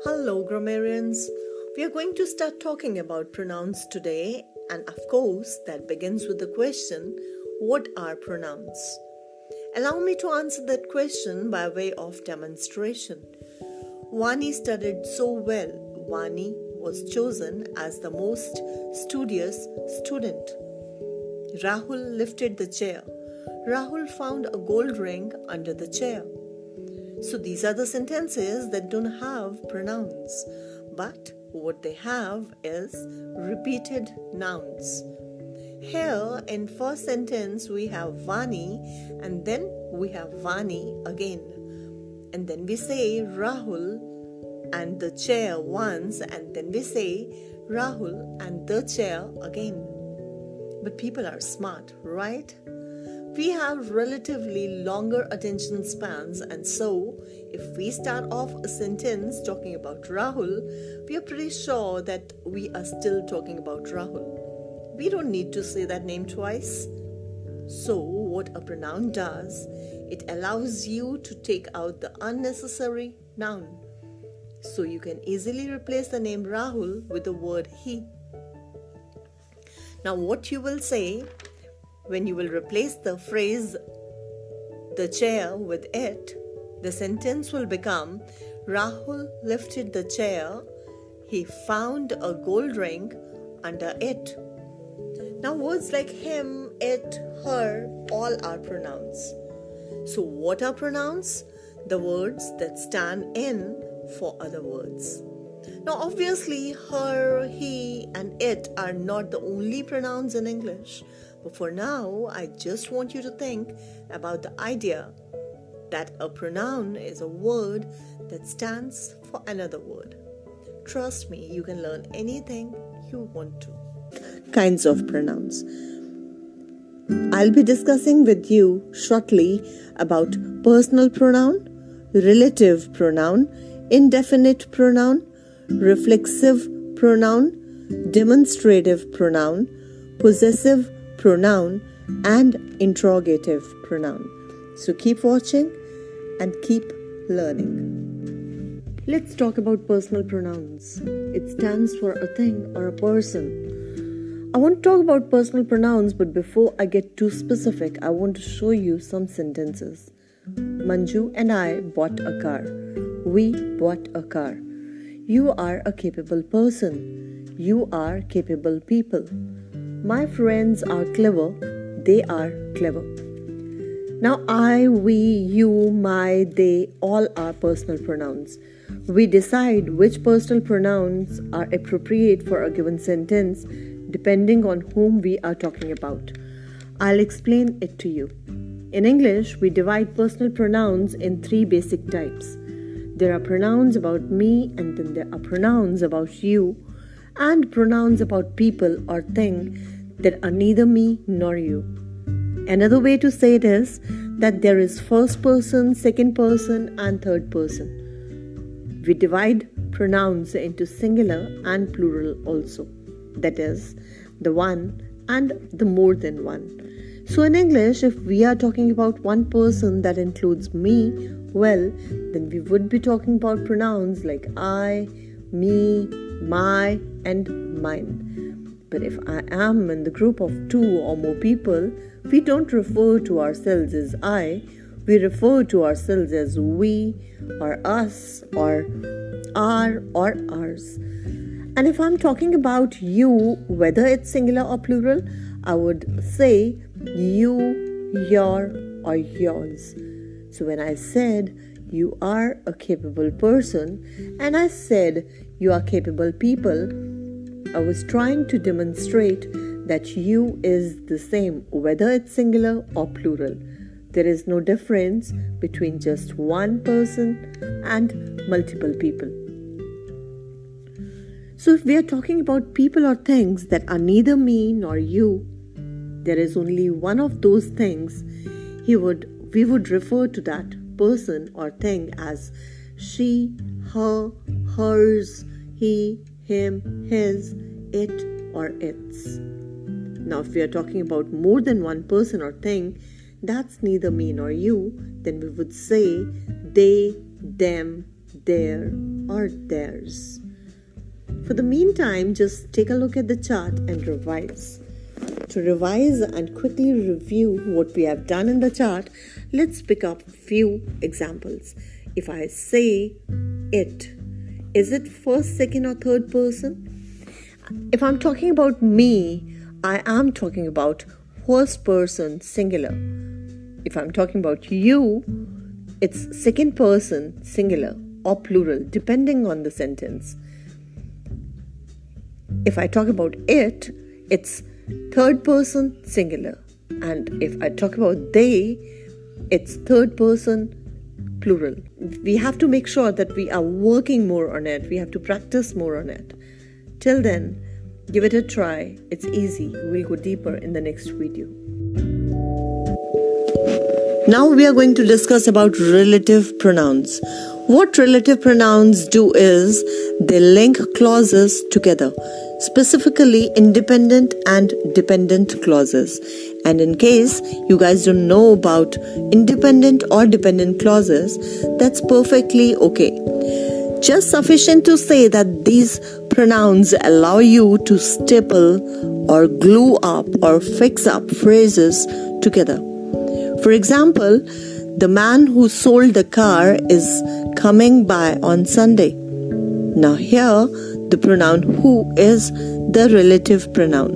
Hello, grammarians. We are going to start talking about pronouns today, and of course, that begins with the question, what are pronouns? Allow me to answer that question by way of demonstration. Vani studied so well. Vani was chosen as the most studious student. Rahul lifted the chair. Rahul found a gold ring under the chair. So these are the sentences that don't have pronouns, but what they have is repeated nouns. Here in first sentence we have Vani and then we have Vani again. And then we say Rahul and the chair once and then we say Rahul and the chair again. But people are smart, right? We have relatively longer attention spans, and so if we start off a sentence talking about Rahul, we are pretty sure that we are still talking about Rahul. We don't need to say that name twice. So what a pronoun does, it allows you to take out the unnecessary noun. So you can easily replace the name Rahul with the word he. Now what you will say when you will replace the phrase the chair with it, the sentence will become Rahul lifted the chair, he found a gold ring under it. Now words like him, it, her, all are pronouns. So what are pronouns? The words that stand in for other words. Now obviously her, he and it are not the only pronouns in English. But for now, I just want you to think about the idea that a pronoun is a word that stands for another word. Trust me, you can learn anything you want to. Kinds of pronouns. I'll be discussing with you shortly about personal pronoun, relative pronoun, indefinite pronoun, reflexive pronoun, demonstrative pronoun, possessive pronoun, and interrogative pronoun. So keep watching and keep learning. Let's talk about personal pronouns. It stands for a thing or a person. I want to talk about personal pronouns, but before I get too specific, I want to show you some sentences. Manju and I bought a car. We bought a car. You are a capable person. You are capable people. My friends are clever. They are clever. Now I, we, you, my, they all are personal pronouns. We decide which personal pronouns are appropriate for a given sentence depending on whom we are talking about. I'll explain it to you. In English, we divide personal pronouns in three basic types. There are pronouns about me, and then there are pronouns about you, and pronouns about people or thing that are neither me nor you. Another way to say it is that there is first person, second person, and third person. We divide pronouns into singular and plural also. That is, the one and the more than one. So in English, if we are talking about one person that includes me, well, then we would be talking about pronouns like I, me, my, and mine. But if I am in the group of two or more people, we don't refer to ourselves as I, we refer to ourselves as we, or us, or our, or ours. And if I'm talking about you, whether it's singular or plural, I would say you, your, or yours. So when I said you are a capable person and I said you are capable people, I was trying to demonstrate that you is the same whether it's singular or plural. There is no difference between just one person and multiple people. So if we are talking about people or things that are neither me nor you, there is only one of those things, we would refer to that person or thing as she, her, hers, he, him, his, it, or its. Now, if we are talking about more than one person or thing that's neither me nor you, then we would say they, them, their, or theirs. For the meantime, just take a look at the chart and revise. To revise and quickly review what we have done in the chart, let's pick up a few examples. If I say it, is it first, second, or third person? If I'm talking about me, I am talking about first person singular. If I'm talking about you, it's second person singular or plural, depending on the sentence. If I talk about it, it's third person singular. And if I talk about they, it's third person plural. We have to make sure that we are working more on it. We have to practice more on it. Till then, give it a try. It's easy. We'll go deeper in the next video. Now we are going to discuss about relative pronouns. What relative pronouns do is they link clauses together, specifically independent and dependent clauses. And in case you guys don't know about independent or dependent clauses, that's perfectly okay. Just sufficient to say that these pronouns allow you to staple or glue up or fix up phrases together. For example, the man who sold the car is coming by on Sunday. Now here, the pronoun who is the relative pronoun.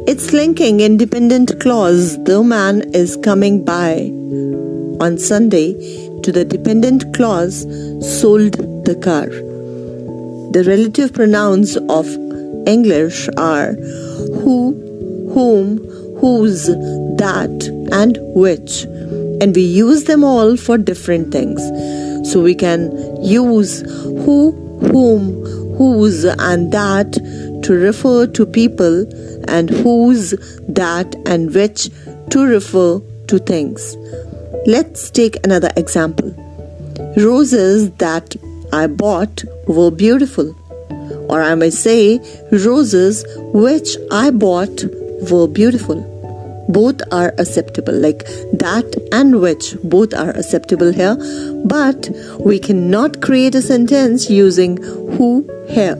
It's linking independent clause, the man is coming by on Sunday, to the dependent clause, sold the car. The relative pronouns of English are who, whom, whose, that, and which. And we use them all for different things. So we can use who, whom, whose, and that to refer to people, and whose, that, and which to refer to things. Let's take another example. Roses that I bought were beautiful. Or I may say, roses which I bought were beautiful. Both are acceptable, like that and which, both are acceptable here. But we cannot create a sentence using who here.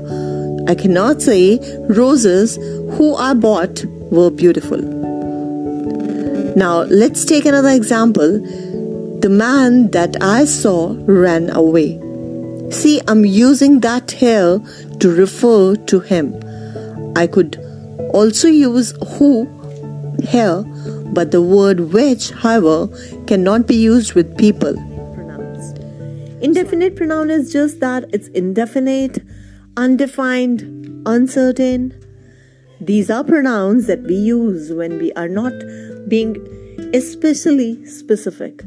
I cannot say roses who I bought were beautiful. Now let's take another example. The man that I saw ran away. See, I'm using that here to refer to him. I could also use who here, but the word which, however, cannot be used with people. Pronouns. Indefinite pronoun is just that it's indefinite, undefined, uncertain. These are pronouns that we use when we are not being especially specific.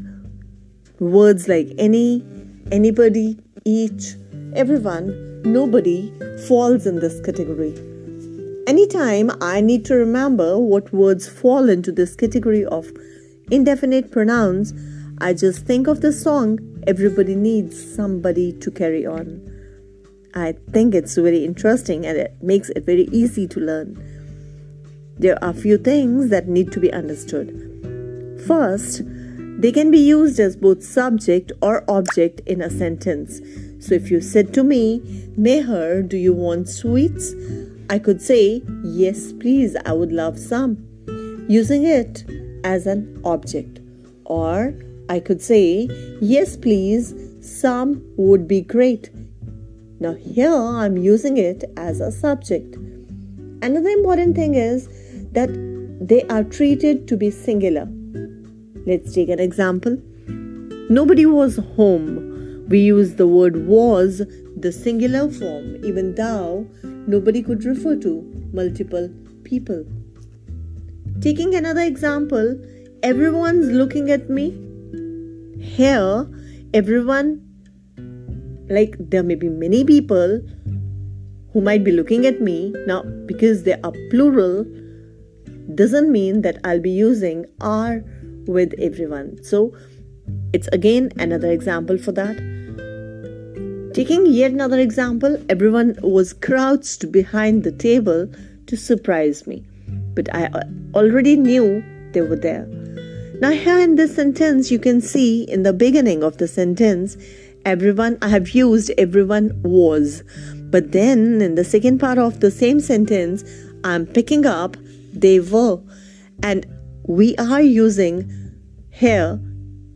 Words like any, anybody, each, everyone, nobody falls in this category. Anytime I need to remember what words fall into this category of indefinite pronouns, I just think of the song, Everybody Needs Somebody to Carry On. I think it's very interesting and it makes it very easy to learn. There are few things that need to be understood. First, they can be used as both subject or object in a sentence. So if you said to me, Meher, do you want sweets? I could say, yes, please, I would love some, using it as an object. Or I could say, yes, please, some would be great. Now here I'm using it as a subject. Another important thing is that they are treated to be singular. Let's take an example. Nobody was home. We use the word was, the singular form, even though nobody could refer to multiple people. Taking another example, everyone's looking at me. Here, everyone, like there may be many people who might be looking at me. Now, because they are plural, doesn't mean that I'll be using are with everyone. So, it's again another example for that. Taking yet another example, everyone was crouched behind the table to surprise me. But I already knew they were there. Now here in this sentence, you can see in the beginning of the sentence, everyone, I have used everyone was. But then in the second part of the same sentence, I'm picking up they were. And we are using here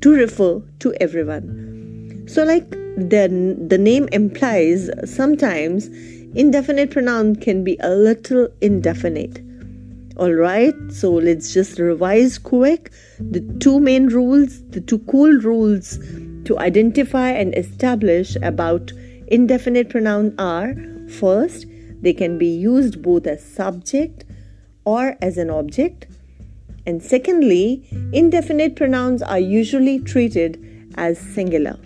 to refer to everyone. So like the name implies, sometimes indefinite pronoun can be a little indefinite. Alright, so let's just revise quick. The two main rules, the two cool rules to identify and establish about indefinite pronoun are: first, they can be used both as subject or as an object. And secondly, indefinite pronouns are usually treated as singular.